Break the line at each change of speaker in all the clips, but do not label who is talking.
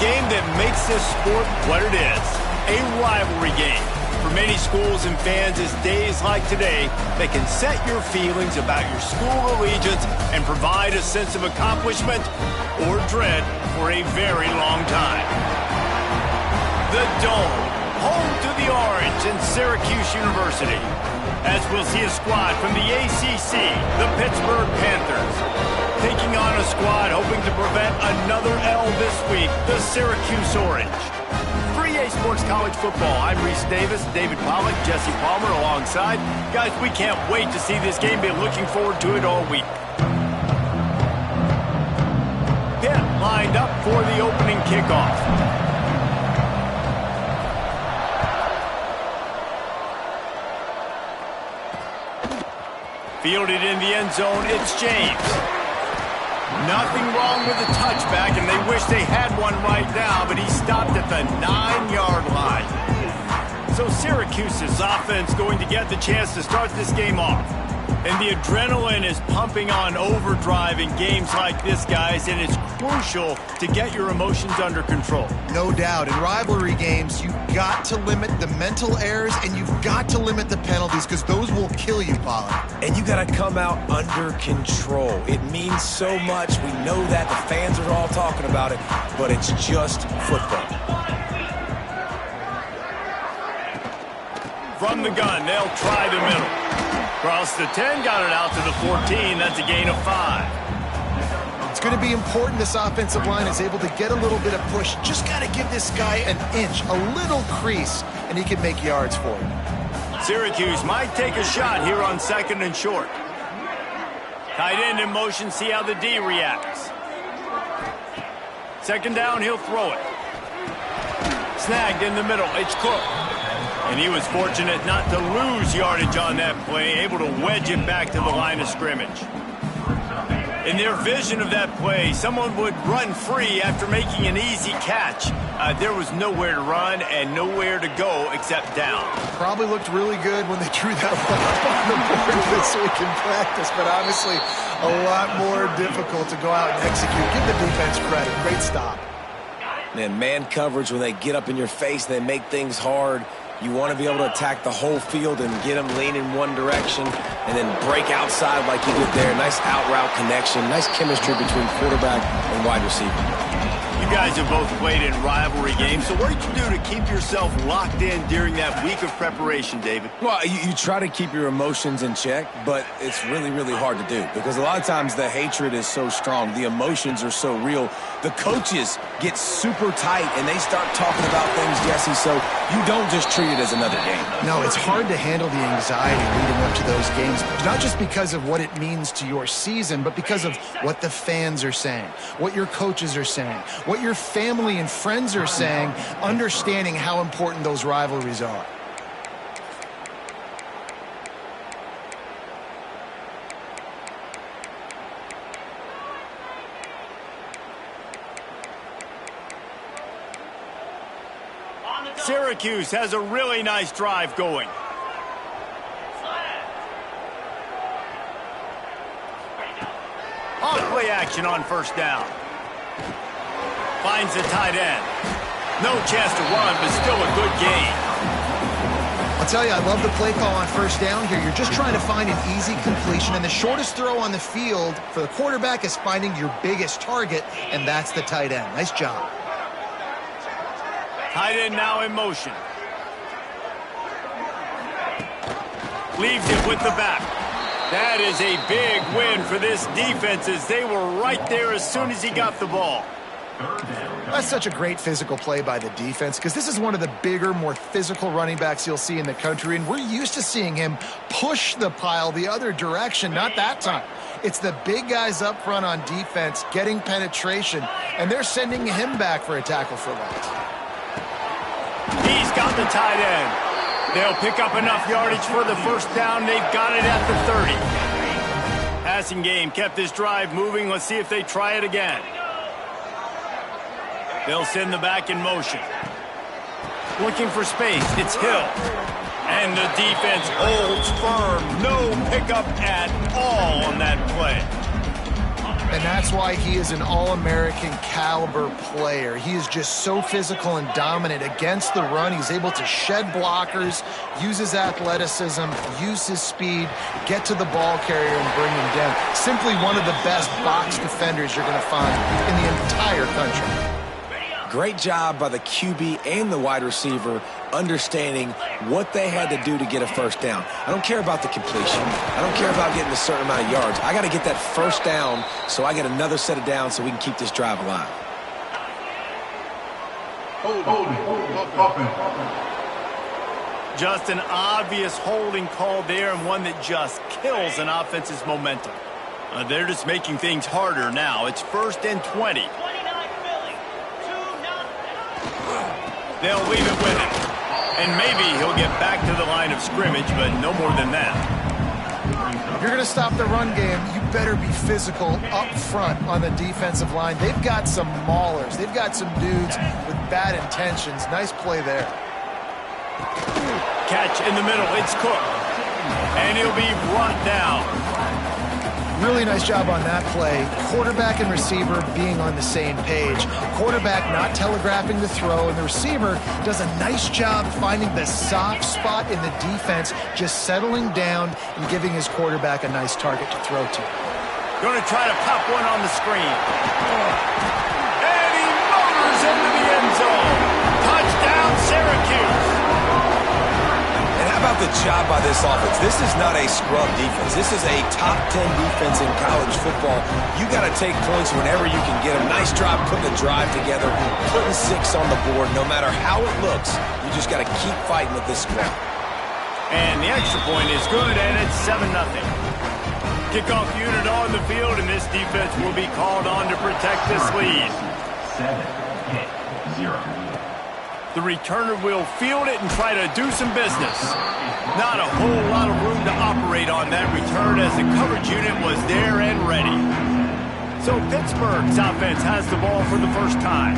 game that makes this sport what it is, a rivalry game. For many schools and fans, it's days like today that can set your feelings about your school allegiance and provide a sense of accomplishment or dread for a very long time. The Dome, home to the Orange and Syracuse University, as we'll see a squad from the ACC, the Pittsburgh Panthers, taking on a squad hoping to prevent another L this week, the Syracuse Orange. For EA Sports College Football, I'm Reese Davis, David Pollack, Jesse Palmer alongside. Guys, we can't wait to see this game. Been looking forward to it all week. Pitt lined up for the opening kickoff. Fielded in the end zone, it's James. Nothing wrong with the touchback, and they wish they had one right now, but he stopped at the 9-yard line. So Syracuse's offense going to get the chance to start this game off. And the adrenaline is pumping on overdrive in games like this, guys, and it's crucial to get your emotions under control.
No doubt. In rivalry games, you've got to limit the mental errors, and you've got to limit the penalties, because those will kill you, Pollard.
And you got to come out under control. It means so much. We know that. The fans are all talking about it, but it's just football.
From the gun, they'll try the middle. Across the 10, got it out to the 14. That's a gain of 5.
It's going to be important this offensive line is able to get a little bit of push. Just got to give this guy an inch, a little crease, and he can make yards for it.
Syracuse might take a shot here on 2nd and short. Tight end in motion, see how the D reacts. 2nd down, he'll throw it. Snagged in the middle, it's Cook. And he was fortunate not to lose yardage on that play, able to wedge it back to the line of scrimmage. In their vision of that play, someone would run free after making an easy catch. There was nowhere to run and nowhere to go except down.
Probably looked really good when they drew that one up on the board this week in practice, but honestly, a lot more difficult to go out and execute. Give the defense credit. Great stop.
Man coverage, when they get up in your face, they make things hard. You want to be able to attack the whole field and get them lean in one direction and then break outside like you did there. Nice out route connection. Nice chemistry between quarterback and wide receiver.
You guys have both played in rivalry games, so what did you do to keep yourself locked in during that week of preparation, David?
Well, you try to keep your emotions in check, but it's really, really hard to do because a lot of times the hatred is so strong. The emotions are so real. The coaches get super tight, and they start talking about things, Jesse, so you don't just treat it as another game.
No, it's hard to handle the anxiety leading up to those games, not just because of what it means to your season, but because of what the fans are saying, what your coaches are saying, what your family and friends are saying, understanding how important those rivalries are.
Syracuse has a really nice drive going. Off play action on 1st down. Finds the tight end. No chance to run, but still a good gain.
I'll tell you, I love the play call on 1st down here. You're just trying to find an easy completion, and the shortest throw on the field for the quarterback is finding your biggest target, and that's the tight end. Nice job.
Tight end now in motion. Leaves it with the back. That is a big win for this defense as they were right there as soon as he got the ball.
That's such a great physical play by the defense because this is one of the bigger, more physical running backs you'll see in the country, and we're used to seeing him push the pile the other direction. Not that time. It's the big guys up front on defense getting penetration, and they're sending him back for a tackle for loss.
He's got the tight end. They'll pick up enough yardage for the 1st down. They've got it at the 30. Passing game kept this drive moving. Let's see if they try it again. They'll send the back in motion. Looking for space. It's Hill. And the defense holds firm. No pickup at all on that play.
And that's why he is an All-American caliber player. He is just so physical and dominant against the run. He's able to shed blockers, use his athleticism, use his speed, get to the ball carrier and bring him down. Simply one of the best box defenders you're going to find in the entire country.
Great job by the QB and the wide receiver understanding what they had to do to get a first down. I don't care about the completion. I don't care about getting a certain amount of yards. I got to get that first down so I get another set of downs so we can keep this drive alive.
Just an obvious holding call there, and one that just kills an offense's momentum. They're just making things harder now. It's 1st and 20. They'll leave it with him. And maybe he'll get back to the line of scrimmage, but no more than that.
If you're going to stop the run game, you better be physical up front on the defensive line. They've got some maulers. They've got some dudes with bad intentions. Nice play there.
Catch in the middle. It's Cook. And he'll be brought down.
Really nice job on that play. Quarterback and receiver being on the same page. Quarterback not telegraphing the throw, and the receiver does a nice job finding the soft spot in the defense, just settling down and giving his quarterback a nice target to throw to.
Going to try to pop one on the screen. And he motors into the end zone. Touchdown, Syracuse.
How about the job by this offense? This is not a scrub defense. This is a top 10 defense in college football. You got to take points whenever you can get them. Nice job putting the drive together, putting 6 on the board. No matter how it looks, you just got to keep fighting with this squad.
And the extra point is good, and it's 7-0. Kickoff unit on the field, and this defense will be called on to protect this lead.
7-0.
The returner will field it and try to do some business. Not a whole lot of room to operate on that return as the coverage unit was there and ready. So Pittsburgh's offense has the ball for the first time.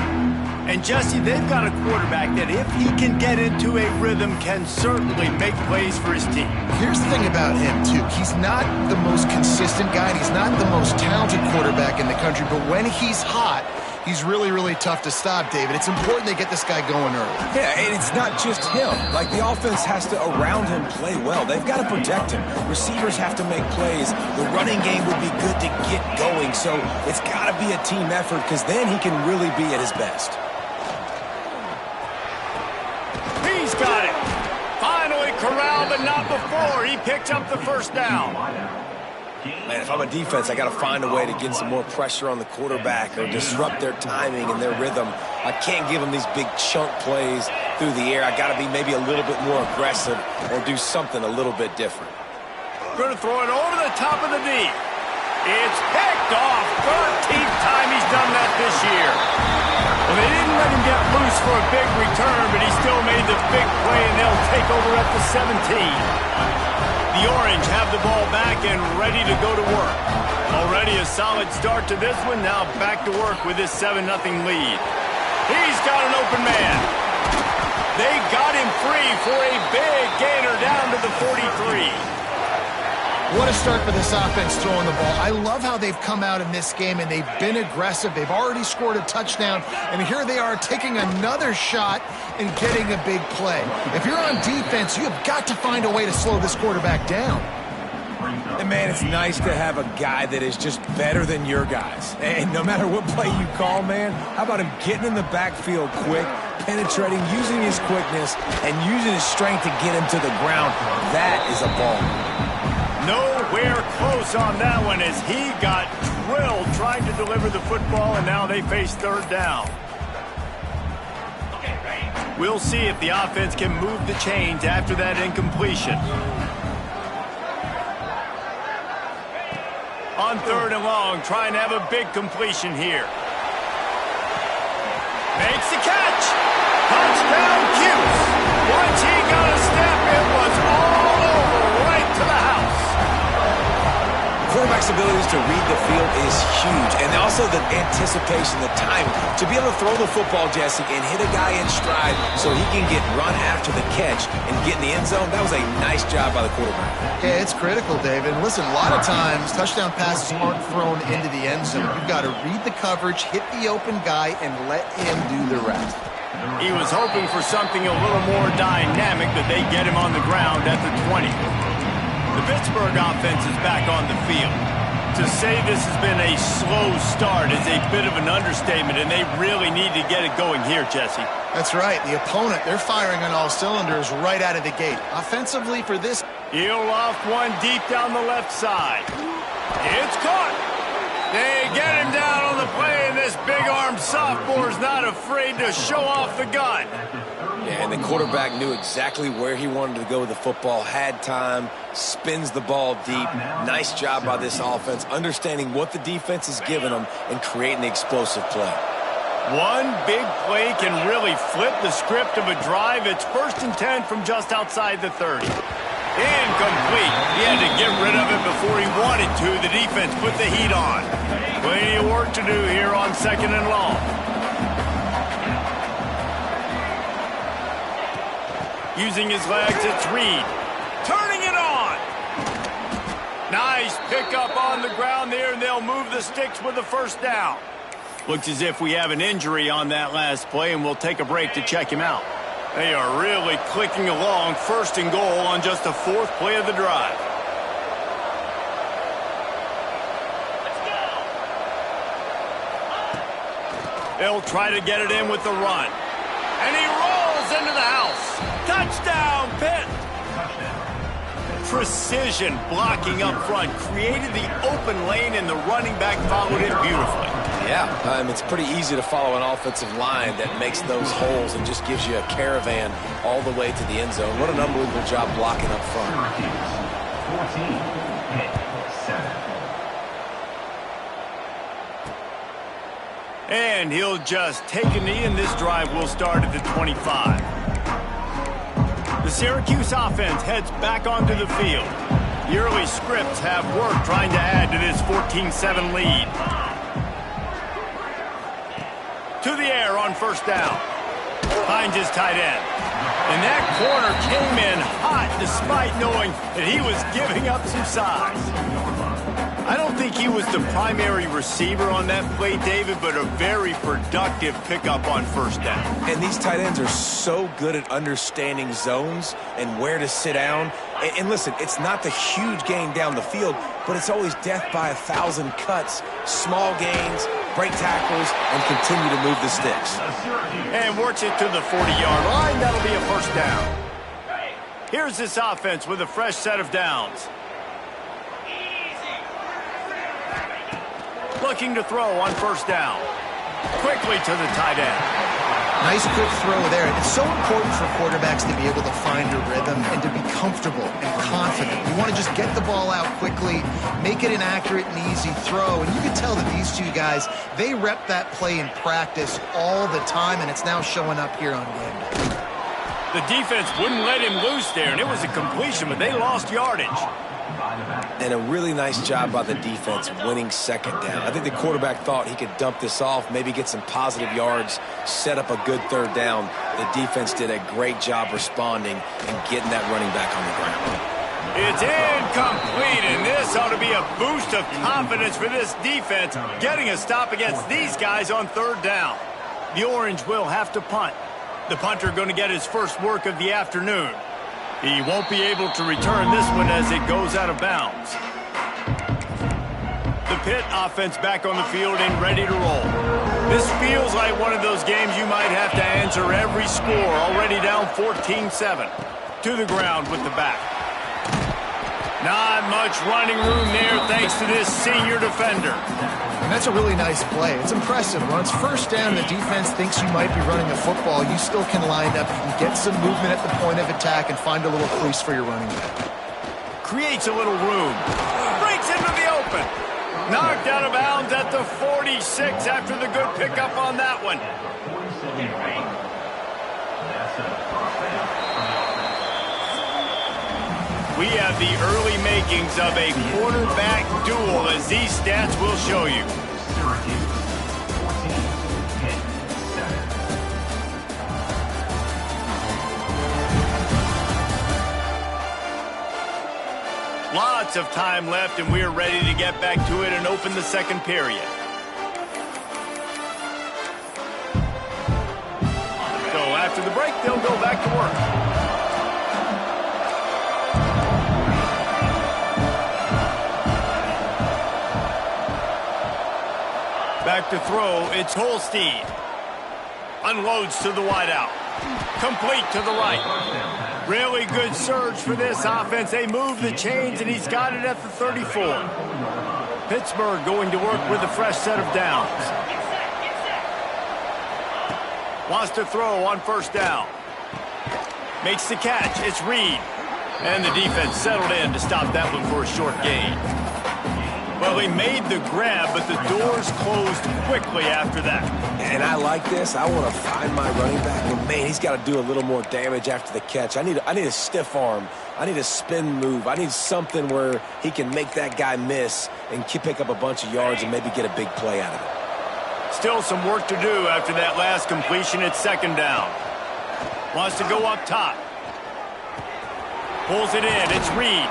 And Jesse, they've got a quarterback that if he can get into a rhythm can certainly make plays for his team.
Here's the thing about him, too. He's not the most consistent guy, and he's not the most talented quarterback in the country, but when he's hot, he's really, really tough to stop, David. It's important they get this guy going early.
Yeah, and it's not just him. Like, the offense has to, around him, play well. They've got to protect him. Receivers have to make plays. The running game would be good to get going, so it's got to be a team effort because then he can really be at his best.
He's got it. Finally corralled, but not before. He picked up the first down.
Man, if I'm a defense, I got to find a way to get some more pressure on the quarterback or disrupt their timing and their rhythm. I can't give them these big chunk plays through the air. I got to be maybe a little bit more aggressive or do something a little bit different.
Going to throw it over the top of the knee. It's picked off. 13th time he's done that this year. Well, they didn't let him get loose for a big return, but he still made the big play, and they'll take over at the 17. The Orange have the ball back and ready to go to work. Already a solid start to this one. Now back to work with this 7-0 lead. He's got an open man. They got him free for a big gainer down to the 43.
What a start for this offense throwing the ball. I love how they've come out in this game and they've been aggressive. They've already scored a touchdown, and here they are taking another shot and getting a big play. If you're on defense, you have got to find a way to slow this quarterback down.
And, man, it's nice to have a guy that is just better than your guys. And no matter what play you call, man, how about him getting in the backfield quick, penetrating, using his quickness, and using his strength to get him to the ground. That is a ball.
Nowhere close on that one as he got drilled trying to deliver the football, and now they face third down. We'll see if the offense can move the chains after that incompletion. On 3rd and long, trying to have a big completion here. Makes the catch. Touchdown, Cuse. Once he got a step, it was all over right to the house.
Quarterback's abilities to read the field is huge. And also the anticipation, the timing. To be able to throw the football, Jesse, and hit a guy in stride so he can get run after the catch and get in the end zone, that was a nice job by the quarterback.
Yeah, it's critical, David. And listen, a lot of times, touchdown passes aren't thrown into the end zone. You've got to read the coverage, hit the open guy, and let him do the rest.
He was hoping for something a little more dynamic, but they get him on the ground at the 20. The Pittsburgh offense is back on the field. To say this has been a slow start is a bit of an understatement, and they really need to get it going here, Jesse.
That's right. The opponent, they're firing on all cylinders right out of the gate. Offensively for this.
He'll loft one deep down the left side. It's caught. They get him down on the play, and this big-armed sophomore's not afraid to show off the gun.
Yeah, and the quarterback knew exactly where he wanted to go with the football, had time, spins the ball deep. Nice job by this offense, understanding what the defense is giving them and creating the explosive play.
One big play can really flip the script of a drive. It's 1st and 10 from just outside the 30. Incomplete. He had to get rid of it before he wanted to. The defense put the heat on. Plenty of work to do here on 2nd and long. Using his legs, it's Reed. Turning it on. Nice pickup on the ground there, and they'll move the sticks with the 1st down. Looks as if we have an injury on that last play, and we'll take a break to check him out. They are really clicking along, 1st and goal on just the 4th play of the drive. They'll try to get it in with the run. And he rolls into the house. Touchdown, Pitt! Precision blocking up front created the open lane, and the running back followed it beautifully.
Yeah, it's pretty easy to follow an offensive line that makes those holes and just gives you a caravan all the way to the end zone. What an unbelievable job blocking up front.
14, Pitt, 7.
And he'll just take a knee, and this drive will start at the 25. The Syracuse offense heads back onto the field. The early scripts have work trying to add to this 14-7 lead. To the air on 1st down. Finds his tight end. And that corner came in hot despite knowing that he was giving up some size. I don't think he was the primary receiver on that play, David, but a very productive pickup on 1st down.
And these tight ends are so good at understanding zones and where to sit down. And listen, it's not the huge gain down the field, but it's always death by 1,000 cuts, small gains, break tackles, and continue to move the sticks.
And works it to the 40-yard line. That'll be a 1st down. Here's this offense with a fresh set of downs. Looking to throw on 1st down. Quickly to the tight end.
Nice quick throw there. It's so important for quarterbacks to be able to find a rhythm and to be comfortable and confident. You want to just get the ball out quickly, make it an accurate and easy throw. And you can tell that these two guys, they rep that play in practice all the time, and it's now showing up here on game day.
The defense wouldn't let him loose there, and it was a completion, but they lost yardage.
And a really nice job by the defense winning 2nd down. I think the quarterback thought he could dump this off, maybe get some positive yards, set up a good 3rd down. The defense did a great job responding and getting that running back on the ground.
It's incomplete, and this ought to be a boost of confidence for this defense, getting a stop against these guys on 3rd down. The Orange will have to punt. The punter going to get his first work of the afternoon. He won't be able to return this one as it goes out of bounds. The Pitt offense back on the field and ready to roll. This feels like one of those games you might have to answer every score. Already down 14-7. To the ground with the back. Not much running room there thanks to this senior defender.
And that's a really nice play. It's impressive. When it's 1st down, the defense thinks you might be running the football. You still can line up. You can get some movement at the point of attack and find a little crease for your running back.
Creates a little room. Breaks into the open. Knocked out of bounds at the 46 after the good pickup on that one. We have the early makings of a quarterback duel, as these stats will show you.
Syracuse, 14, Pitt, 7.
Lots of time left, and we're ready to get back to it and open the second period. So after the break, they'll go back to work. Back to throw, it's Holstein. Unloads to the wideout. Complete to the right. Really good surge for this offense. They move the chains, and he's got it at the 34. Pittsburgh going to work with a fresh set of downs. Wants to throw on first down. Makes the catch. It's Reed. And the defense settled in to stop that one for a short gain. Well, he made the grab, but the doors closed quickly after that.
And I like this. I want to find my running back, but man, he's got to do a little more damage after the catch. I need a stiff arm. I need a spin move. I need something where he can make that guy miss and pick up a bunch of yards and maybe get a big play out of it.
Still some work to do after that last completion at second down. Wants to go up top. Pulls it in. It's Reed.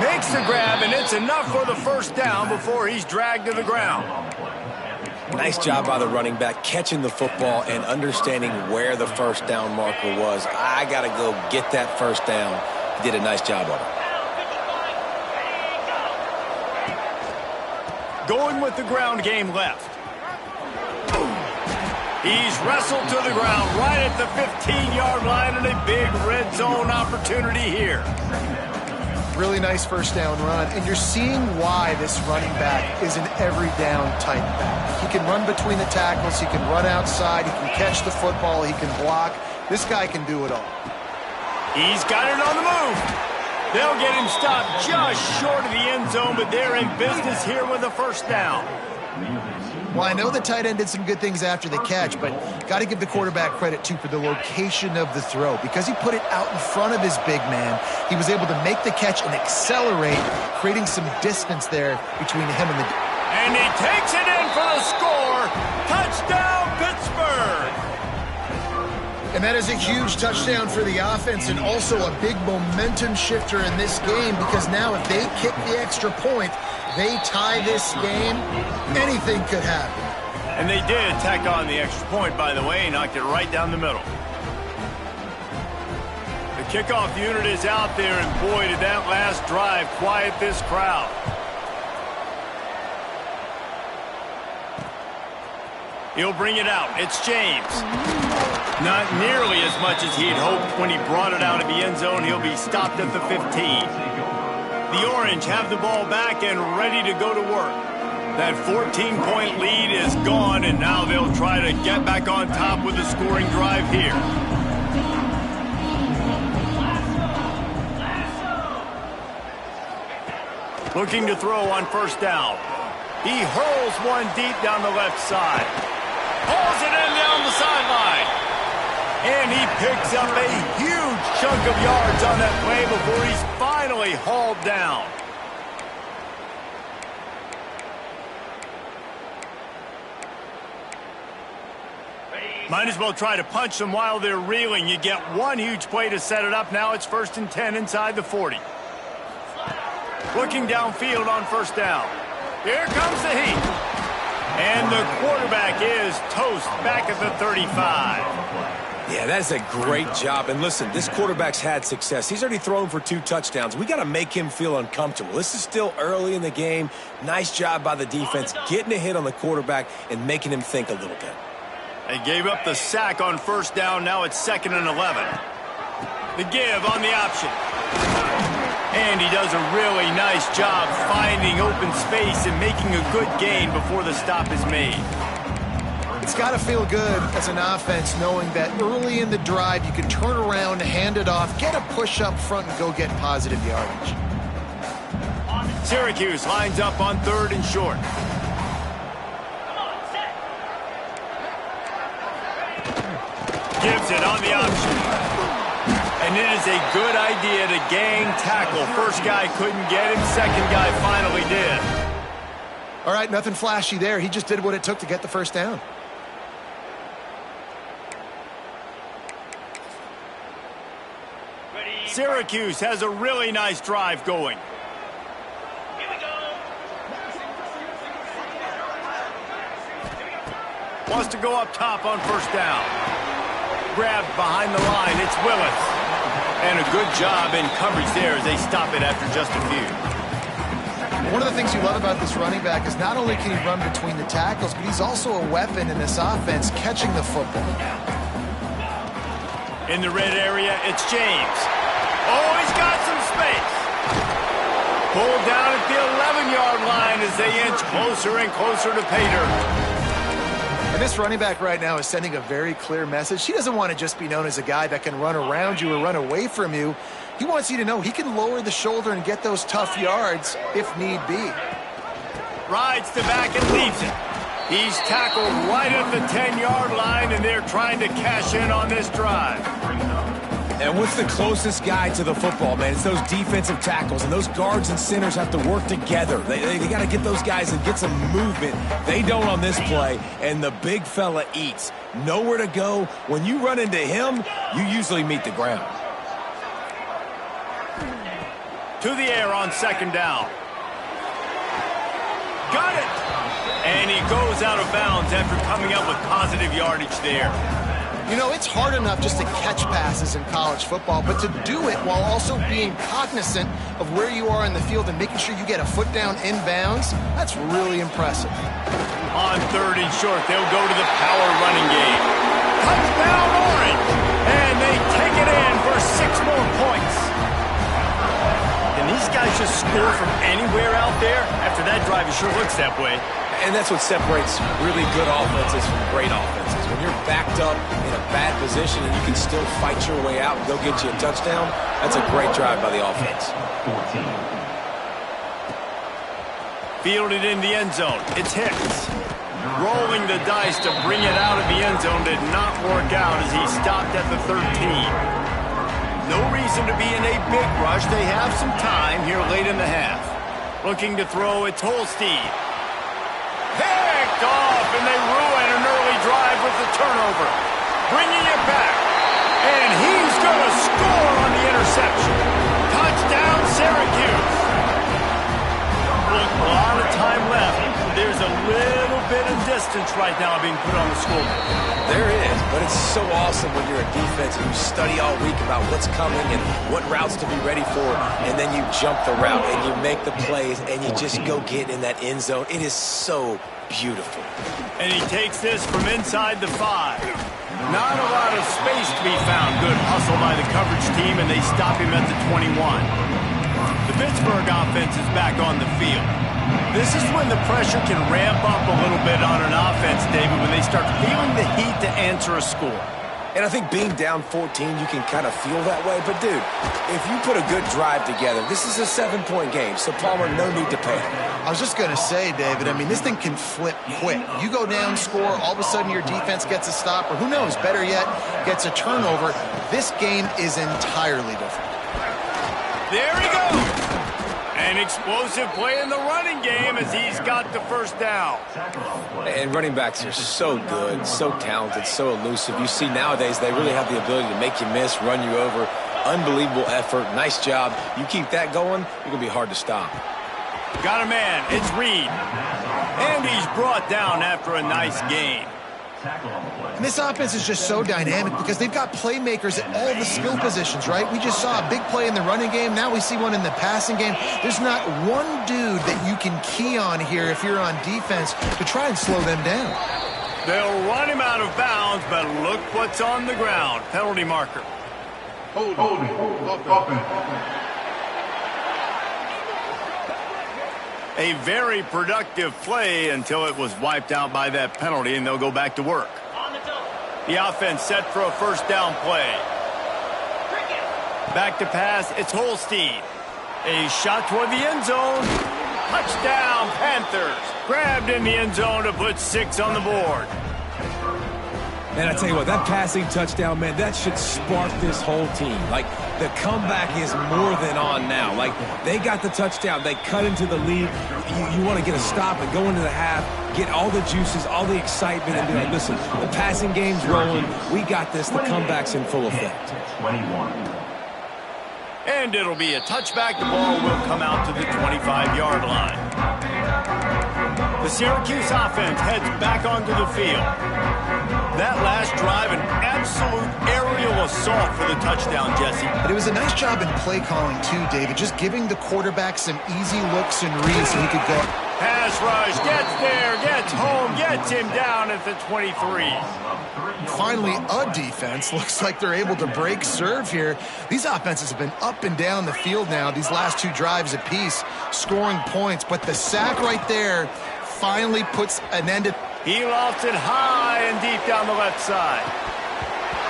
Makes the grab, and it's enough for the first down before he's dragged to the ground.
Nice job by the running back, catching the football and understanding where the first down marker was. I got to go get that first down. He did a nice job of it.
Going with the ground game left. He's wrestled to the ground right at the 15-yard line, and a big red zone opportunity here.
Really nice first down run, and you're seeing why this running back is an every down type back. He can run between the tackles, he can run outside, he can catch the football, he can block. This guy can do it all.
He's got it on the move. They'll get him stopped just short of the end zone, but they're in business here with a first down.
Well, I know the tight end did some good things after the catch, but got to give the quarterback credit, too, for the location of the throw. Because he put it out in front of his big man, he was able to make the catch and accelerate, creating some distance there between him and the...
And he takes it in for the score. Touchdown, Pittsburgh!
And that is a huge touchdown for the offense and also a big momentum shifter in this game, because now if they kick the extra point, they tie this game, anything could happen.
And they did tack on the extra point, by the way, knocked it right down the middle. The kickoff unit is out there, and boy, did that last drive quiet this crowd. He'll bring it out. It's James. Not nearly as much as he'd hoped when he brought it out of the end zone. He'll be stopped at the 15. The Orange have the ball back and ready to go to work. That 14-point lead is gone, and now they'll try to get back on top with a scoring drive here. Looking to throw on first down. He hurls one deep down the left side. Hauls it in down the sideline. And he picks up a huge chunk of yards on that play before he's finally hauled down. Might as well try to punch them while they're reeling. You get one huge play to set it up. Now it's 1st and 10 inside the 40. Looking downfield on first down. Here comes the heat. And the quarterback is toast back at the 35.
Yeah, that is a great job. And listen, this quarterback's had success. He's already thrown for 2 touchdowns. We got to make him feel uncomfortable. This is still early in the game. Nice job by the defense, getting a hit on the quarterback and making him think a little bit.
They gave up the sack on first down. Now it's 2nd and 11. The give on the option. And he does a really nice job finding open space and making a good gain before the stop is made.
It's got to feel good as an offense knowing that early in the drive you can turn around, hand it off, get a push up front, and go get positive yardage.
Syracuse lines up on 3rd and short. Gives it on the option. And it is a good idea to gang tackle. First guy couldn't get him, second guy finally did.
All right, nothing flashy there. He just did what it took to get the first down.
Syracuse has a really nice drive going. Wants to go up top on first down. Grabbed behind the line, it's Willis. And a good job in coverage there as they stop it after just a few.
One of the things you love about this running back is not only can he run between the tackles, but he's also a weapon in this offense catching the football.
In the red area, it's James. Oh, he's got some space. Pulled down at the 11-yard line as they inch closer and closer to pay dirt.
And this running back right now is sending a very clear message. He doesn't want to just be known as a guy that can run around you or run away from you. He wants you to know he can lower the shoulder and get those tough yards if need be.
Rides the back and leaves it. He's tackled right at the 10-yard line, and they're trying to cash in on this drive.
And what's the closest guy to the football, man? It's those defensive tackles, and those guards and centers have to work together. They got to get those guys and get some movement. They don't on this play, and the big fella eats. Nowhere to go. When you run into him, you usually meet the ground.
To the air on second down. Got it! And he goes out of bounds after coming up with positive yardage there.
You know, it's hard enough just to catch passes in college football, but to do it while also being cognizant of where you are in the field and making sure you get a foot down inbounds, that's really impressive.
On third and short, they'll go to the power running game. Touchdown Orange! And they take it in for 6 more points. Can these guys just score from anywhere out there? After that drive, it sure looks that way.
And that's what separates really good offenses from great offenses. When you're backed up in a bad position and you can still fight your way out and go get you a touchdown, that's a great drive by the offense.
14.
Fielded in the end zone. It's Hicks. Rolling the dice to bring it out of the end zone did not work out as he stopped at the 13. No reason to be in a big rush. They have some time here late in the half. Looking to throw, it's Holstein. Picked off, and they ruin an early drive with the turnover. Bringing it back. And he's going to score on the interception. Touchdown, Syracuse. Look, a lot of time left. There's a little bit of distance right now being put on the scoreboard.
There is, but it's so awesome when you're a defense and you study all week about what's coming and what routes to be ready for, and then you jump the route and you make the plays and you just go get in that end zone. It is so beautiful.
And he takes this from inside the 5. Not a lot of space to be found. Good hustle by the coverage team, and they stop him at the 21. The Pittsburgh offense is back on the field. This is when the pressure can ramp up a little bit on an offense, David, when they start feeling the heat to answer a score.
And I think being down 14, you can kind of feel that way. But, dude, if you put a good drive together, this is a 7-point game, so Palmer, no need to panic.
I was just going to say, David, I mean, this thing can flip quick. You go down, score, all of a sudden your defense gets a stop, or who knows, better yet, gets a turnover. This game is entirely different.
There he goes. An explosive play in the running game as he's got the first down.
And running backs are so good, so talented, so elusive. You see nowadays they really have the ability to make you miss, run you over. Unbelievable effort. Nice job. You keep that going, you're going to be hard to stop.
Got a man. It's Reed. And he's brought down after a nice gain.
And this offense is just so dynamic because they've got playmakers at all the skill positions, right? We just saw a big play in the running game. Now we see one in the passing game. There's not one dude that you can key on here if you're on defense to try and slow them down.
They'll run him out of bounds, but look what's on the ground. Penalty marker.
Holding. Offense.
A very productive play until it was wiped out by that penalty, and they'll go back to work. The offense set for a first down play. Back to pass, it's Holstein. A shot toward the end zone. Touchdown, Panthers. Grabbed in the end zone to put 6 on the board.
And I tell you what, that passing touchdown, man, that should spark this whole team. Like, the comeback is more than on now. Like, they got the touchdown. They cut into the lead. You want to get a stop and go into the half, get all the juices, all the excitement, and be like, listen, the passing game's rolling. We got this. The comeback's in full effect.
21.
And it'll be a touchback. The ball will come out to the 25-yard line. The Syracuse offense heads back onto the field. That last drive, an absolute aerial assault for the touchdown, Jesse.
But it was a nice job in play calling, too, David. Just giving the quarterback some easy looks and reads so he could go.
Pass rush, gets there, gets home, gets him down at the 23.
Finally, a defense. Looks like they're able to break serve here. These offenses have been up and down the field now, these last two drives apiece, scoring points. But the sack right there finally puts an end to...
He lofts it high and deep down the left side.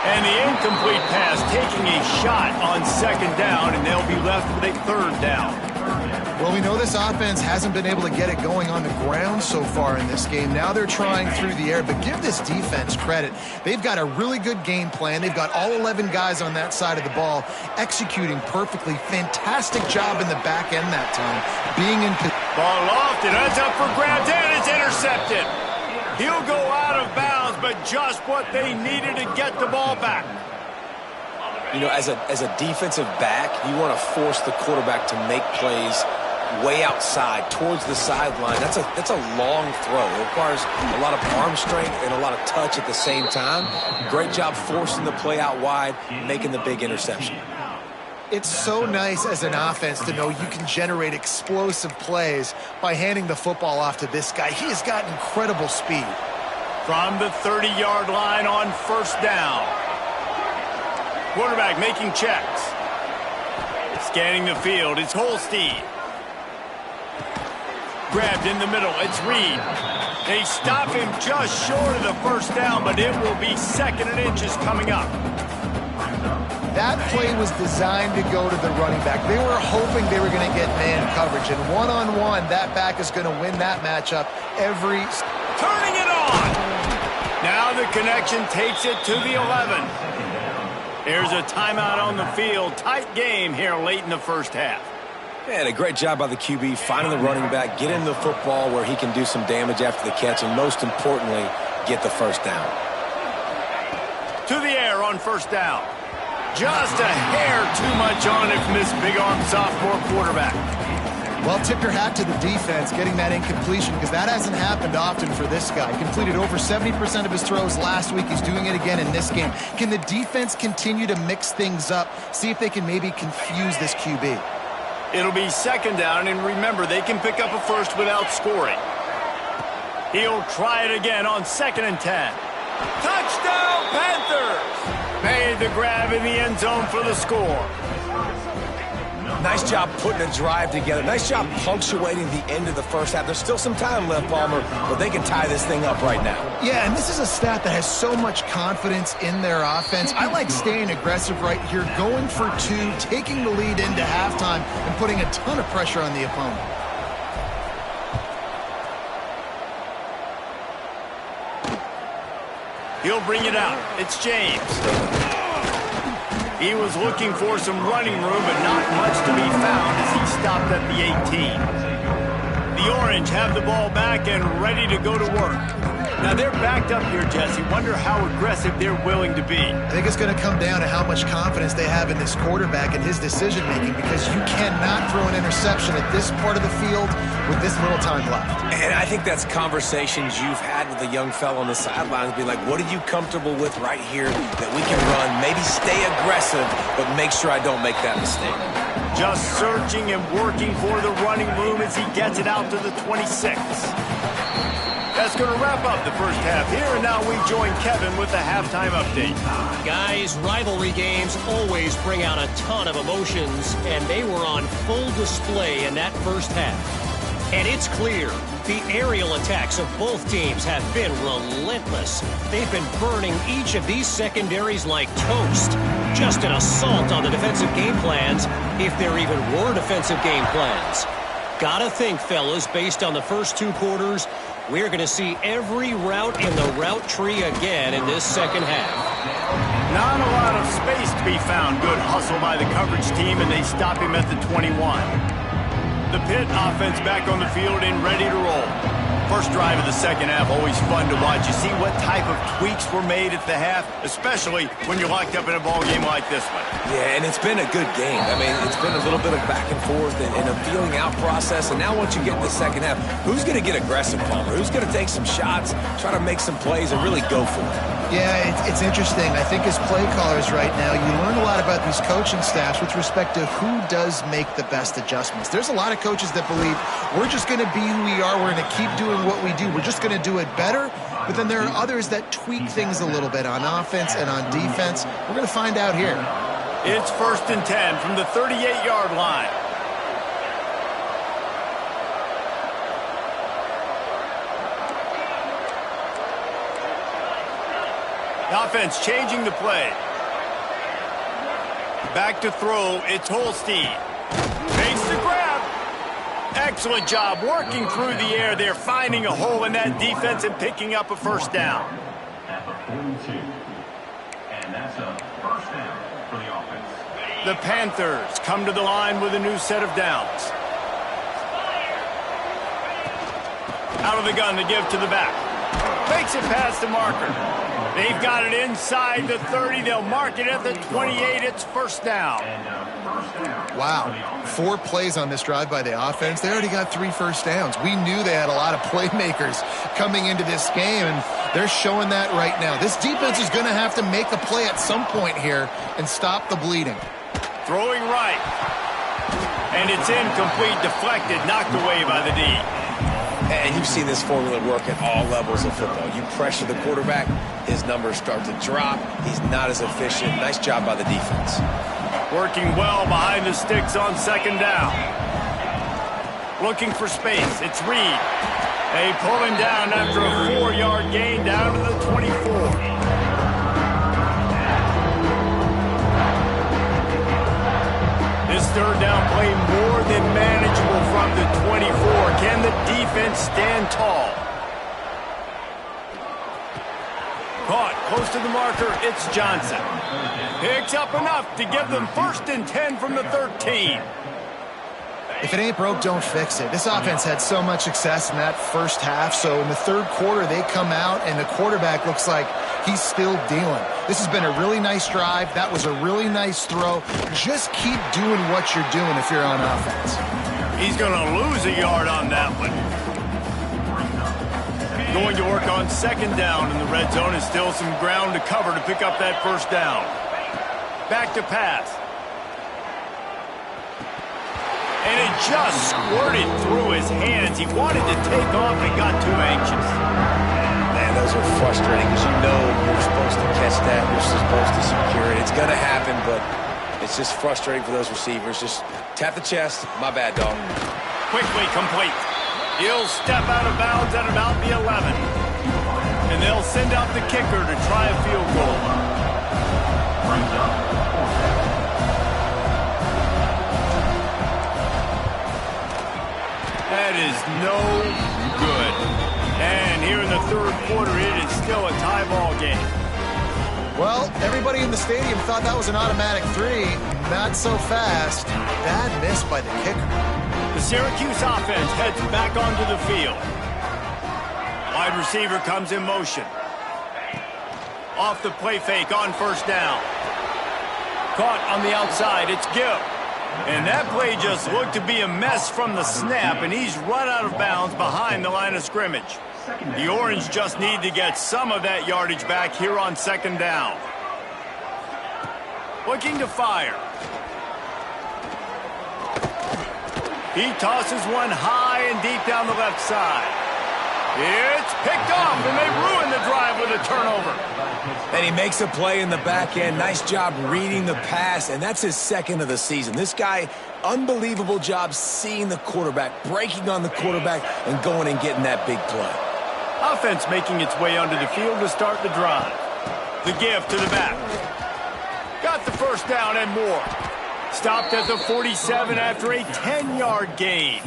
And the incomplete pass taking a shot on second down, and they'll be left with a third down.
Well, we know this offense hasn't been able to get it going on the ground so far in this game. Now they're trying through the air, but give this defense credit. They've got a really good game plan. They've got all 11 guys on that side of the ball executing perfectly. Fantastic job in the back end that time. Being in...
Ball lofted, ends up for grabs, and it's intercepted. He'll go out of bounds, but just what they needed to get the ball back.
You know, as a defensive back, you want to force the quarterback to make plays way outside, towards the sideline. That's a long throw. It requires a lot of arm strength and a lot of touch at the same time. Great job forcing the play out wide, making the big interception.
It's so nice as an offense to know you can generate explosive plays by handing the football off to this guy. He has got incredible speed.
From the 30-yard line on first down. Quarterback making checks. Scanning the field, it's Holstein. Grabbed in the middle, it's Reed. They stop him just short of the first down, but it will be second and inches coming up.
That play was designed to go to the running back. They were hoping they were going to get man coverage, and one-on-one, that back is going to win that matchup every...
Turning it on! Now the connection takes it to the 11. There's a timeout on the field. Tight game here late in the first half.
And a great job by the QB, finding the running back, getting the football where he can do some damage after the catch, and most importantly, get the first down.
To the air on first down. Just a hair too much on it from this big-arm sophomore quarterback.
Well, tip your hat to the defense getting that incompletion, because that hasn't happened often for this guy. Completed over 70% of his throws last week. He's doing it again in this game. Can the defense continue to mix things up? See if they can maybe confuse this QB.
It'll be second down, and remember, they can pick up a first without scoring. He'll try it again on 2nd and 10. Touchdown, Panthers! Made the grab in the end zone for the score.
Nice job putting a drive together. Nice job punctuating the end of the first half. There's still some time left, Palmer, but they can tie this thing up right now.
Yeah, and this is a staff that has so much confidence in their offense. I like staying aggressive right here, going for two, taking the lead into halftime, and putting a ton of pressure on the opponent.
He'll bring it out. It's James. He was looking for some running room, but not much to be found as he stopped at the 18. The Orange have the ball back and ready to go to work. Now they're backed up here, Jesse. Wonder how aggressive they're willing to be.
I think it's going to come down to how much confidence they have in this quarterback and his decision-making, because you cannot throw an interception at this part of the field with this little time left.
And I think that's conversations you've had with the young fellow on the sidelines. Be like, what are you comfortable with right here that we can run? Maybe stay aggressive, but make sure I don't make that mistake.
Just searching and working for the running room as he gets it out to the 26. That's going to wrap up the first half here, and now we join Kevin with the halftime update.
Guys, rivalry games always bring out a ton of emotions, and they were on full display in that first half. And it's clear, the aerial attacks of both teams have been relentless. They've been burning each of these secondaries like toast. Just an assault on the defensive game plans, if there even were defensive game plans. Gotta think, fellas, based on the first two quarters, We're going to see every route in the route tree again in this second half.
Not a lot of space to be found. Good hustle by the coverage team, and they stop him at the 21. The Pitt offense back on the field and ready to roll. First drive of the second half, always fun to watch. You see what type of tweaks were made at the half, especially when you're locked up in a ball game like this one.
Yeah, and it's been a good game. I mean, it's been a little bit of back and forth and a feeling out process. And now once you get in the second half, who's going to get aggressive, Palmer? Who's going to take some shots, try to make some plays, and really go for it?
Yeah, it's interesting. I think as play callers right now, you learn a lot about these coaching staffs with respect to who does make the best adjustments. There's a lot of coaches that believe we're just going to be who we are. We're going to keep doing what we do. We're just going to do it better. But then there are others that tweak things a little bit on offense and on defense. We're going to find out here.
It's 1st and 10 from the 38-yard line. Offense changing the play. Back to throw. It's Holstein. Makes the grab. Excellent job working through the air there, finding a hole in that defense and picking up a first down.
At the 42. And that's a first down for the offense.
The Panthers come to the line with a new set of downs. Out of the gun to give to the back. Makes it past the marker. They've got it inside the 30. They'll mark it at the 28. It's first down.
Wow. 4 plays on this drive by the offense. They already got 3 first downs. We knew they had a lot of playmakers coming into this game, and they're showing that right now. This defense is going to have to make a play at some point here and stop the bleeding.
Throwing right. And it's incomplete, deflected, knocked away by the D.
And you've seen this formula work at all levels of football. You pressure the quarterback, his numbers start to drop. He's not as efficient. Nice job by the defense.
Working well behind the sticks on second down. Looking for space. It's Reed. They pull him down after a 4-yard gain down to the 24. This third down play more than manageable from the 24. Can the defense stand tall? Caught close to the marker. It's Johnson. Picks up enough to give them 1st and 10 from the 13.
If it ain't broke, don't fix it. This offense had so much success in that first half, so in the third quarter they come out and the quarterback looks like he's still dealing. This has been a really nice drive. That was a really nice throw. Just keep doing what you're doing if you're on offense.
He's going to lose a yard on that one. Going to work on second down in the red zone, and still some ground to cover to pick up that first down. Back to pass. And it just squirted through his hands. He wanted to take off and got too anxious.
Man, those are frustrating because you know you're supposed to catch that. You're supposed to secure it. It's going to happen, but it's just frustrating for those receivers. Just tap the chest. My bad, dog.
Quickly complete. He'll step out of bounds at about the 11. And they'll send out the kicker to try a field goal. That is no good. And here in the third quarter, it is still a tie ball game.
Well, everybody in the stadium thought that was an automatic 3. Not so fast. Bad miss by the kicker.
The Syracuse offense heads back onto the field. Wide receiver comes in motion. Off the play fake on first down. Caught on the outside. It's Gill. And that play just looked to be a mess from the snap, and he's run out of bounds behind the line of scrimmage. The Orange just need to get some of that yardage back here on second down. Looking to fire. He tosses one high and deep down the left side. It's picked off, and they ruin the drive with a turnover.
And he makes a play in the back end. Nice job reading the pass, and that's his second of the season. This guy, unbelievable job seeing the quarterback, breaking on the quarterback, and going and getting that big play.
Offense making its way onto the field to start the drive. The give to the back. Got the first down and more. Stopped at the 47 after a 10-yard gain.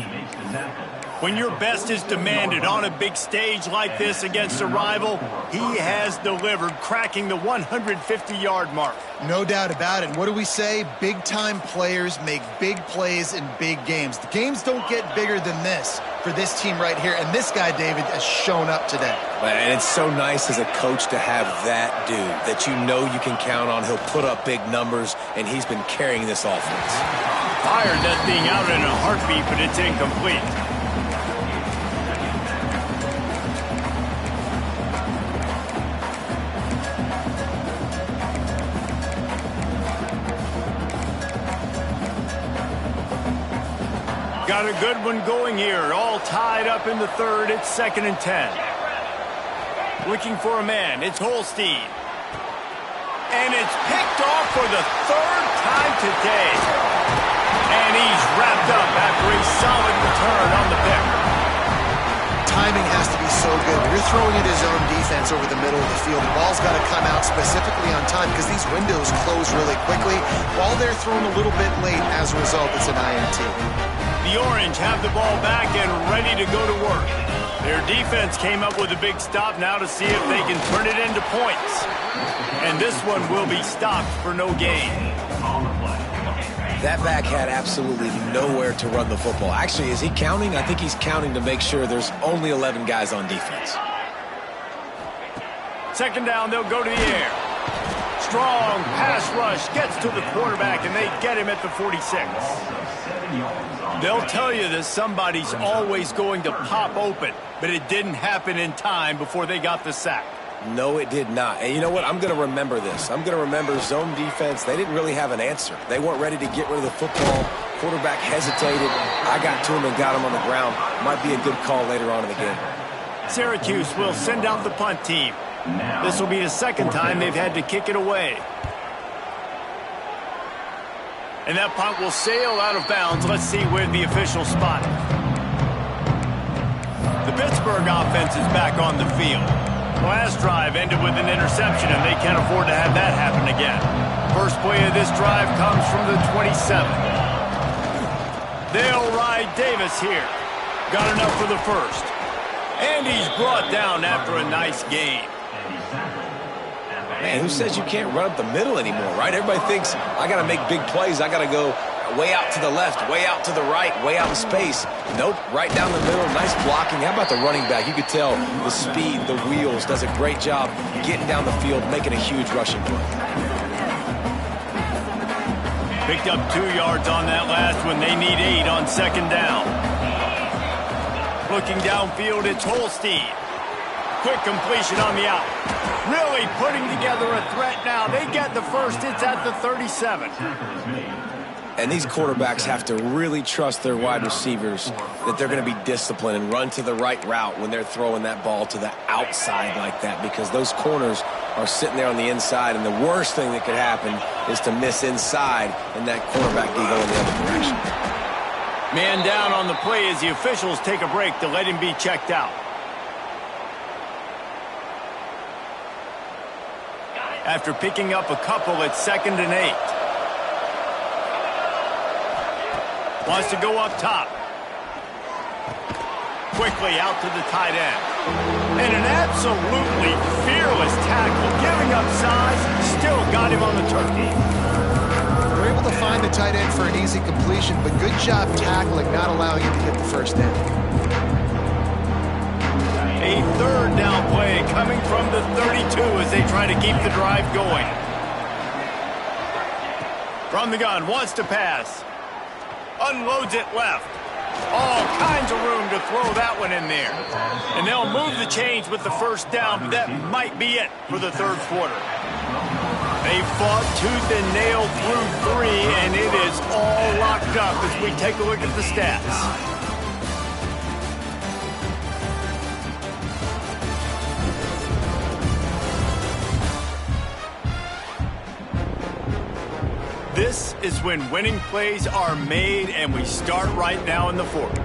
When your best is demanded on a big stage like this against a rival, he has delivered, cracking the 150-yard mark.
No doubt about it. What do we say? Big-time players make big plays in big games. The games don't get bigger than this for this team right here, and this guy, David, has shown up today.
And it's so nice as a coach to have that dude that you know you can count on. He'll put up big numbers, and he's been carrying this offense.
Fired that thing out in a heartbeat, but it's incomplete. Got a good one going here. All tied up in the third. It's 2nd and 10. Looking for a man. It's Holstein. And it's picked off for the 3rd time today. And he's wrapped up after a solid return on the pick.
Timing has to be so good. When you're throwing at his own defense over the middle of the field, the ball's got to come out specifically on time because these windows close really quickly. While they're thrown a little bit late, as a result, it's an INT.
The Orange have the ball back and ready to go to work. Their defense came up with a big stop now to see if they can turn it into points. And this one will be stopped for no gain.
That back had absolutely nowhere to run the football. Actually, is he counting? I think he's counting to make sure there's only 11 guys on defense.
2nd down, they'll go to the air. Strong pass rush gets to the quarterback, and they get him at the 46. They'll tell you that somebody's always going to pop open, but it didn't happen in time before they got the sack.
No, it did not. And you know what? I'm going to remember this. I'm going to remember zone defense. They didn't really have an answer. They weren't ready to get rid of the football. Quarterback hesitated. I got to him and got him on the ground. Might be a good call later on in the game.
Syracuse will send out the punt team. This will be the 2nd time they've had to kick it away. And that punt will sail out of bounds. Let's see where the officials spot it. The Pittsburgh offense is back on the field. Last drive ended with an interception, and they can't afford to have that happen again. First play of this drive comes from the 27. They'll ride Davis here. Got enough for the first. And he's brought down after a nice gain.
Man, who says you can't run up the middle anymore, right? Everybody thinks, I got to make big plays. I got to go way out to the left, way out to the right, way out in space. Nope, right down the middle, nice blocking. How about the running back? You could tell the speed, the wheels, does a great job getting down the field, making a huge rushing play.
Picked up 2 yards on that last one. They need 8 on 2nd down. Looking downfield, it's Holstein. Quick completion on the out. Really putting together a threat now. They get the first. It's at the 37.
And these quarterbacks have to really trust their wide receivers that they're going to be disciplined and run to the right route when they're throwing that ball to the outside like that, because those corners are sitting there on the inside, and the worst thing that could happen is to miss inside and that quarterback be going the other direction.
Man down on the play as the officials take a break to let him be checked out. After picking up a couple, it's 2nd and 8. Wants to go up top. Quickly out to the tight end. And an absolutely fearless tackle. Giving up size, still got him on the turkey.
We're able to find the tight end for an easy completion, but good job tackling, not allowing him to get the first down.
A 3rd down play coming from the 32 as they try to keep the drive going. From the gun, wants to pass. Unloads it left. All kinds of room to throw that one in there. And they'll move the chains with the first down, but that might be it for the 3rd quarter. They fought tooth and nail through 3, and it is all locked up as we take a look at the stats. This is when winning plays are made, and we start right now in the 4th.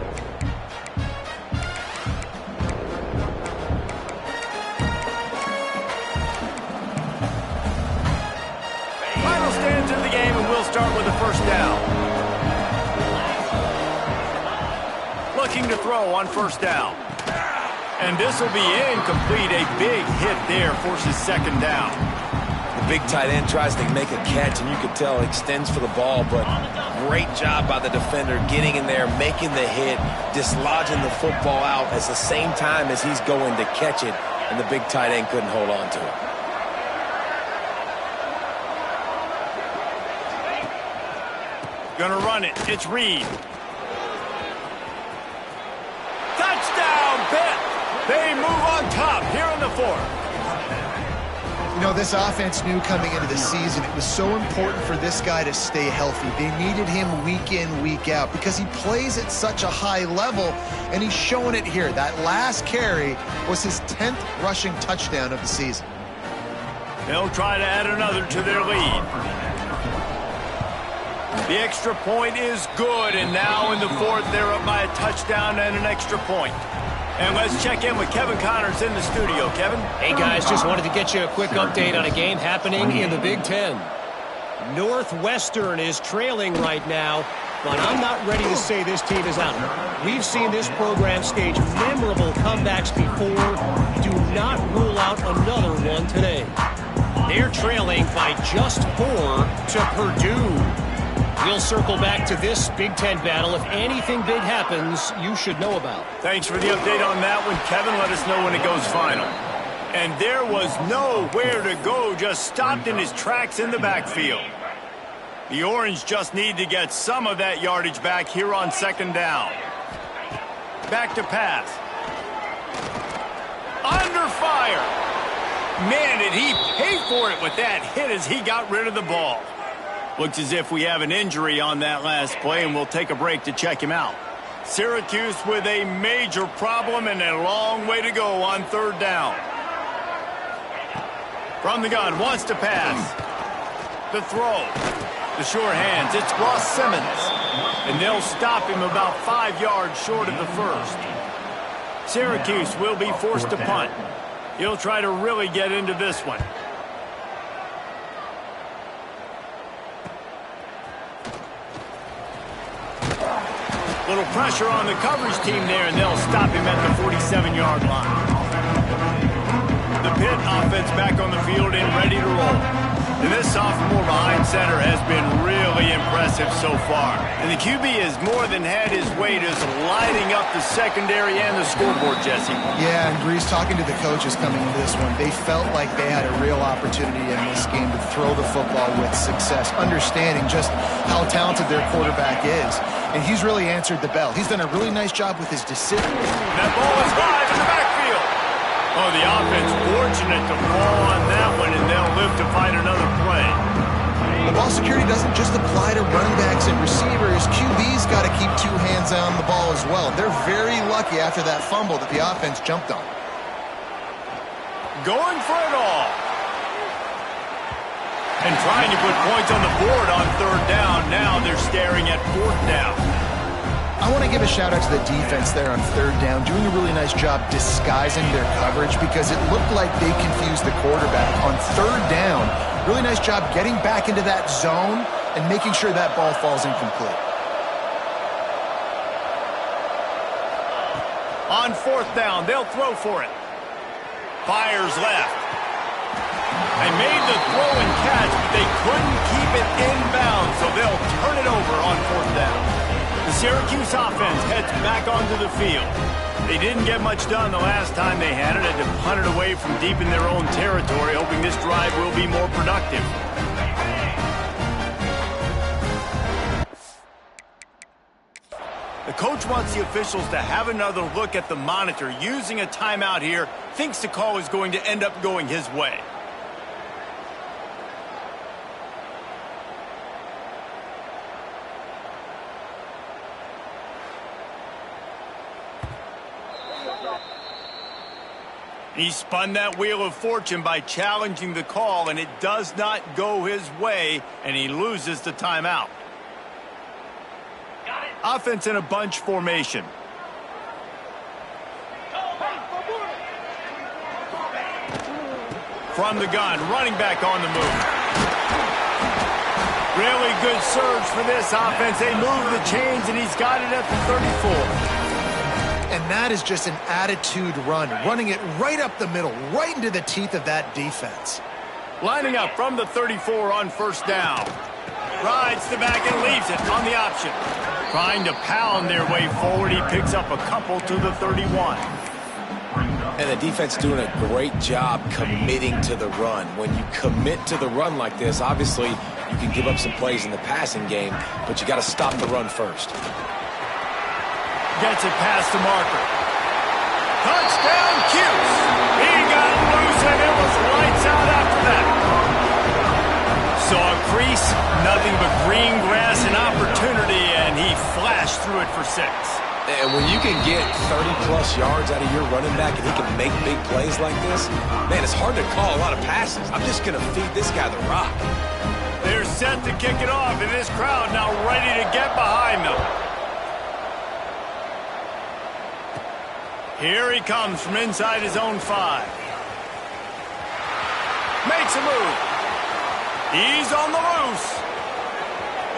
Final stands in the game, and we'll start with the first down. looking to throw on first down. And this will be incomplete. A big hit there forces second down.
The big tight end tries to make a catch, and you could tell it extends for the ball, but great job by the defender getting in there, making the hit, dislodging the football out at the same time as he's going to catch it, and the big tight end couldn't hold on to it.
Gonna run it. It's Reed. Touchdown, Pitt! They move on top here in the fourth.
You know, this offense knew coming into the season it was so important for this guy to stay healthy. They needed him week in, week out because he plays at such a high level, and he's showing it here. That last carry was his 10th rushing touchdown of the season.
They'll try to add another to their lead. The extra point is good, and now in the fourth, they're up by a touchdown and an extra point. And let's check in with Kevin Connors in the studio. Kevin?
Hey, guys, just wanted to get you a quick update on a game happening in the Big Ten. Northwestern is trailing right now, but I'm not ready to say this team is out. We've seen this program stage memorable comebacks before. Do not rule out another one today. They're trailing by just 4 to Purdue. We'll circle back to this Big Ten battle. If anything big happens, you should know about.
Thanks for the update on that one, Kevin. Let us know when it goes final. And there was nowhere to go, just stopped in his tracks in the backfield. The Orange just need to get some of that yardage back here on second down. Back to pass. Under fire. Man, did he pay for it with that hit as he got rid of the ball. Looks as if we have an injury on that last play, and we'll take a break to check him out. Syracuse with a major problem and a long way to go on third down. From the gun, wants to pass. The throw. The sure hands. It's Ross Simmons. And they'll stop him about 5 yards short of the first. Syracuse will be forced to punt. He'll try to really get into this one. Little pressure on the coverage team there, and they'll stop him at the 47-yard line. The Pitt offense back on the field and ready to roll. And this sophomore behind center has been really impressive so far. And the QB has more than had his way just lighting up the secondary and the scoreboard, Jesse.
Yeah, and Breeze, talking to the coaches coming into this one, they felt like they had a real opportunity in this game to throw the football with success, understanding just how talented their quarterback is. And he's really answered the bell. He's done a really nice job with his decision.
That ball is live in the backfield. Oh, the offense fortunate to fall on that one, and they'll live to fight another play.
The ball security doesn't just apply to running backs and receivers. QB's got to keep 2 hands on the ball as well. They're very lucky after that fumble that the offense jumped on.
Going for it all. And trying to put points on the board on third down. Now they're staring at fourth down.
I want to give a shout-out to the defense there on third down, doing a really nice job disguising their coverage because it looked like they confused the quarterback on third down. Really nice job getting back into that zone and making sure that ball falls incomplete.
On fourth down, they'll throw for it. Fires left. They made the throw and catch, but they couldn't keep it inbounds, so they'll turn it over on fourth down. The Syracuse offense heads back onto the field. They didn't get much done the last time they had it. Had to punt it away from deep in their own territory, hoping this drive will be more productive. The coach wants the officials to have another look at the monitor. Using a timeout here, thinks the call is going to end up going his way. He spun that wheel of fortune by challenging the call, and it does not go his way, and he loses the timeout. Offense in a bunch formation. From the gun, running back on the move. Really good surge for this offense. They move the chains, and he's got it at the 34.
And that is just an attitude run, running it right up the middle, right into the teeth of that defense.
Lining up from the 34 on first down. Rides the back and leaves it on the option. Trying to pound their way forward. He picks up a couple to the 31.
And the defense doing a great job committing to the run. When you commit to the run like this, obviously you can give up some plays in the passing game, but you got to stop the run first.
Gets it past the marker. Touchdown, Cuse. He got loose, and it was lights out after that. Saw a crease, nothing but green grass and opportunity, and he flashed through it for 6.
And when you can get 30-plus yards out of your running back and he can make big plays like this, man, it's hard to call a lot of passes. I'm just going to feed this guy the rock.
They're set to kick it off, and this crowd now ready to get behind them. Here he comes from inside his own 5. Makes a move. He's on the loose.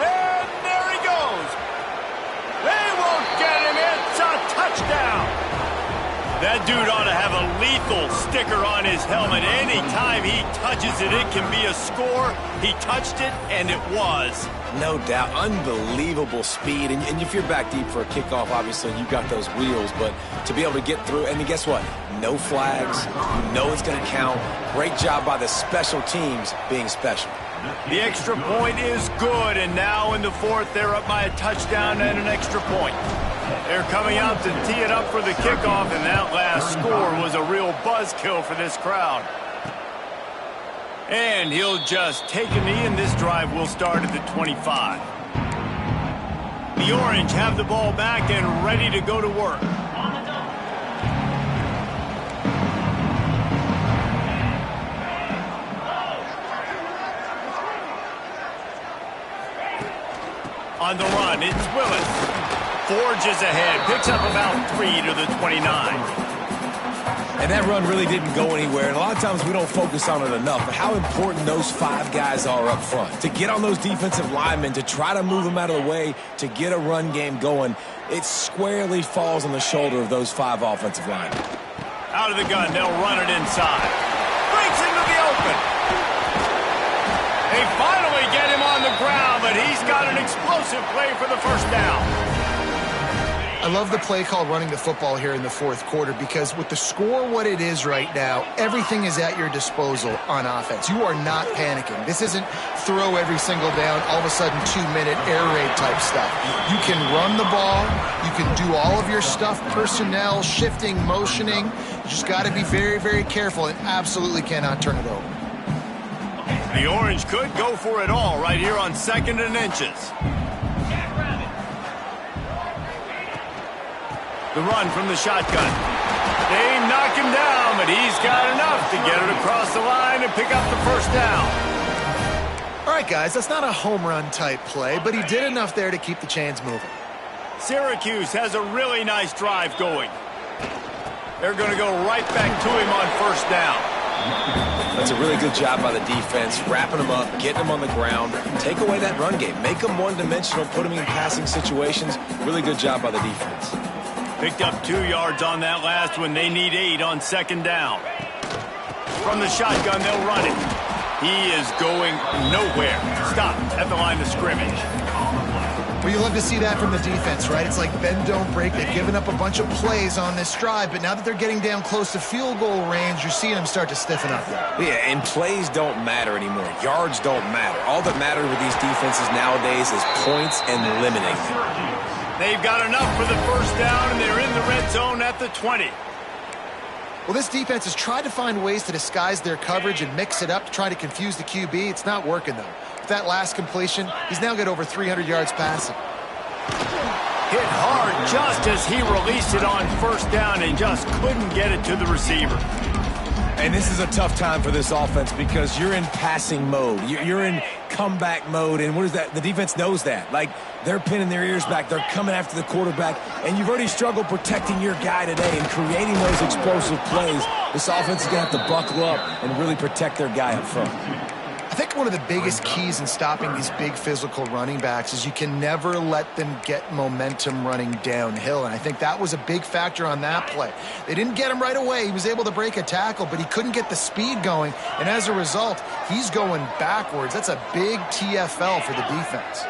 And there he goes. They won't get him. It's a touchdown. That dude ought to have a lethal sticker on his helmet. Anytime he touches it, it can be a score. He touched it, and it was.
No doubt. Unbelievable speed. And if you're back deep for a kickoff, obviously you got those wheels. But to be able to get through, and guess what? No flags. You know it's going to count. Great job by the special teams being special.
The extra point is good, and now in the 4th, they're up by a touchdown and an extra point. They're coming out to tee it up for the kickoff, and that last score was a real buzzkill for this crowd. And he'll just take a knee, and this drive will start at the 25. The Orange have the ball back and ready to go to work. On the run, it's Willis. Forges ahead, picks up about 3 to the 29.
And that run really didn't go anywhere. And a lot of times we don't focus on it enough. But how important those 5 guys are up front. To get on those defensive linemen, to try to move them out of the way, to get a run game going, it squarely falls on the shoulder of those 5 offensive linemen.
Out of the gun, they'll run it inside. Breaks into the open. They finally get him on the ground, but he's got an explosive play for the first down.
I love the play called running the football here in the 4th quarter because with the score what it is right now, everything is at your disposal on offense. You are not panicking. This isn't throw every single down, all of a sudden 2-minute air raid type stuff. You can run the ball. You can do all of your stuff, personnel, shifting, motioning. You just got to be very, very careful and absolutely cannot turn it over.
The Orange could go for it all right here on 2nd and inches. The run from the shotgun. They knock him down, but he's got enough to get it across the line and pick up the first down.
All right, guys, that's not a home run type play, but he did enough there to keep the chains moving.
Syracuse has a really nice drive going. They're going to go right back to him on first down.
That's a really good job by the defense, wrapping them up, getting them on the ground, take away that run game, make them one-dimensional, put them in passing situations. Really good job by the defense.
Picked up 2 yards on that last one. They need 8 on 2nd down. From the shotgun, they'll run it. He is going nowhere. Stop at the line of scrimmage.
Well, you love to see that from the defense, right? It's like bend, don't break. They've given up a bunch of plays on this drive, but now that they're getting down close to field goal range, you're seeing them start to stiffen up.
Yeah, and plays don't matter anymore. Yards don't matter. All that matters with these defenses nowadays is points and limiting.
They've got enough for the first down, and they're in the red zone at the 20.
Well, this defense has tried to find ways to disguise their coverage and mix it up to try to confuse the QB. It's not working, though. With that last completion, he's now got over 300 yards passing.
Hit hard just as he released it on first down and just couldn't get it to the receiver.
And this is a tough time for this offense because you're in passing mode. You're in comeback mode, and what is that? The defense knows that. Like, they're pinning their ears back. They're coming after the quarterback, and you've already struggled protecting your guy today and creating those explosive plays. This offense is going to have to buckle up and really protect their guy up front.
I I think one of the biggest keys in stopping these big physical running backs is you can never let them get momentum running downhill, and I think that was a big factor on that play. They didn't get him right away. He was able to break a tackle, but he couldn't get the speed going, and as a result, he's going backwards. That's a big TFL for the defense.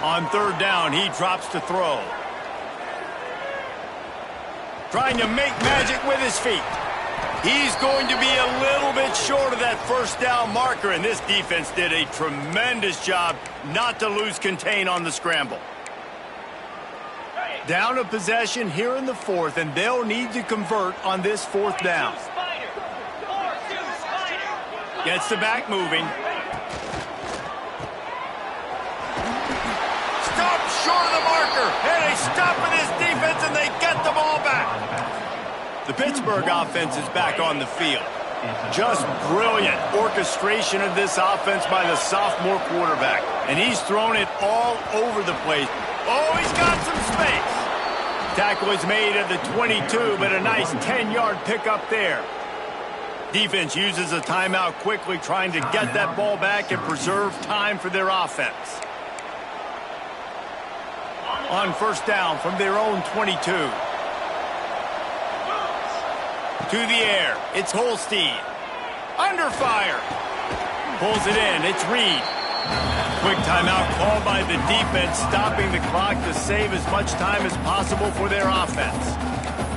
On 3rd down, he drops to throw. Trying to make magic with his feet. He's going to be a little bit short of that 1st down marker, and this defense did a tremendous job not to lose contain on the scramble. Down a possession here in the 4th, and they'll need to convert on this 4th down. Gets the back moving. Stop short of the marker, and they stop with his defense, and they get the ball back. The Pittsburgh offense is back on the field. Just brilliant orchestration of this offense by the sophomore quarterback. And he's thrown it all over the place. Oh, he's got some space. Tackle is made at the 22, but a nice 10-yard pickup there. Defense uses a timeout quickly, trying to get that ball back and preserve time for their offense. On 1st down from their own 22. To the air, it's Holstein. Under fire. Pulls it in, it's Reed. Quick timeout called by the defense, stopping the clock to save as much time as possible for their offense.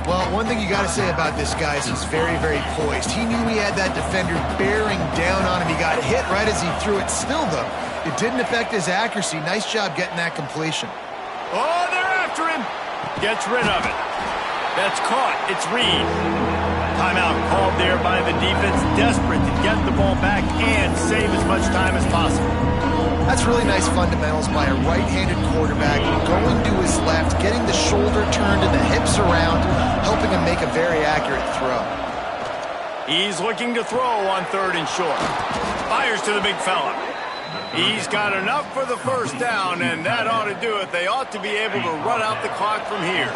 Well, one thing you got to say about this guy is he's very, very poised. He knew he had that defender bearing down on him. He got hit right as he threw it. Still, though, it didn't affect his accuracy. Nice job getting that completion.
Oh, they're after him. Gets rid of it. That's caught. It's Reed. Timeout called there by the defense, desperate to get the ball back and save as much time as possible.
That's really nice fundamentals by a right-handed quarterback, going to his left, getting the shoulder turned and the hips around, helping him make a very accurate throw.
He's looking to throw on 3rd and short. Fires to the big fella. He's got enough for the 1st down, and that ought to do it. They ought to be able to run out the clock from here.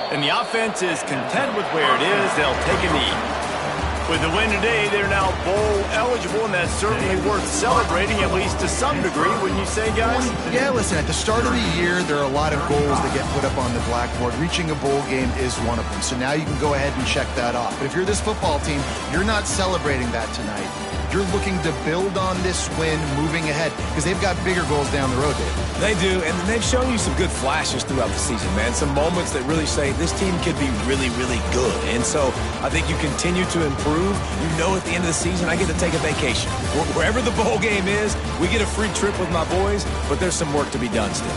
And the offense is content with where it is. They'll take a knee. With the win today, they're now bowl eligible, and that's certainly worth celebrating, at least to some degree, wouldn't you say, guys?
Yeah, listen, at the start of the year, there are a lot of goals that get put up on the blackboard. Reaching a bowl game is one of them. So now you can go ahead and check that off. But if you're this football team, you're not celebrating that tonight. You're looking to build on this win moving ahead because they've got bigger goals down the road, Dave.
They do, and they've shown you some good flashes throughout the season, man. Some moments that really say this team could be really, really good. And so I think you continue to improve. You know at the end of the season, I get to take a vacation. Wherever the bowl game is, we get a free trip with my boys, but there's some work to be done still.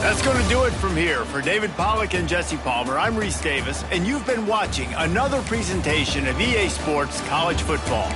That's going to do it from here. For David Pollack and Jesse Palmer, I'm Reese Davis, and you've been watching another presentation of EA Sports College Football.